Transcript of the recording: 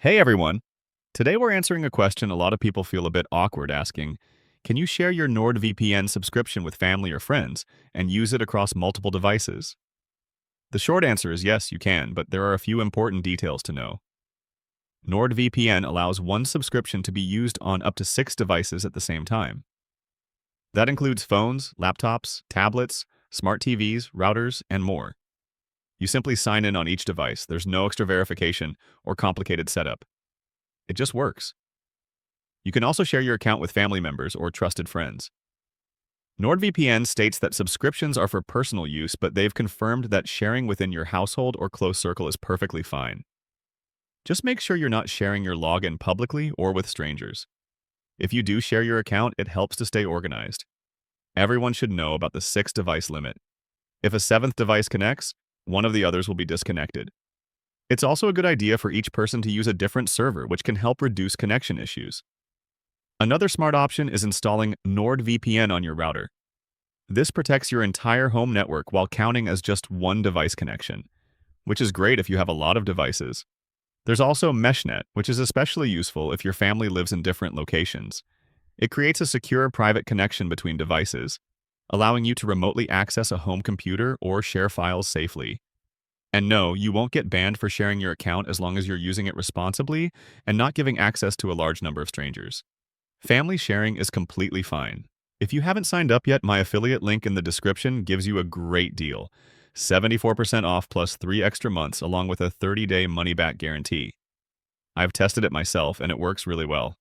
Hey everyone! Today we're answering a question a lot of people feel a bit awkward asking. Can you share your NordVPN subscription with family or friends and use it across multiple devices? The short answer is yes, you can, but there are a few important details to know. NordVPN allows one subscription to be used on up to 6 devices at the same time. That includes phones, laptops, tablets, smart TVs, routers, and more. You simply sign in on each device. There's no extra verification or complicated setup. It just works. You can also share your account with family members or trusted friends. NordVPN states that subscriptions are for personal use, but they've confirmed that sharing within your household or close circle is perfectly fine. Just make sure you're not sharing your login publicly or with strangers. If you do share your account, it helps to stay organized. Everyone should know about the 6 device limit. If a 7th device connects, one of the others will be disconnected. It's also a good idea for each person to use a different server, which can help reduce connection issues. Another smart option is installing NordVPN on your router. This protects your entire home network while counting as just one device connection, which is great if you have a lot of devices. There's also Meshnet, which is especially useful if your family lives in different locations. It creates a secure private connection between devices, allowing you to remotely access a home computer or share files safely. And no, you won't get banned for sharing your account as long as you're using it responsibly and not giving access to a large number of strangers. Family sharing is completely fine. If you haven't signed up yet, my affiliate link in the description gives you a great deal. 74% off plus 3 extra months along with a 30-day money-back guarantee. I've tested it myself and it works really well.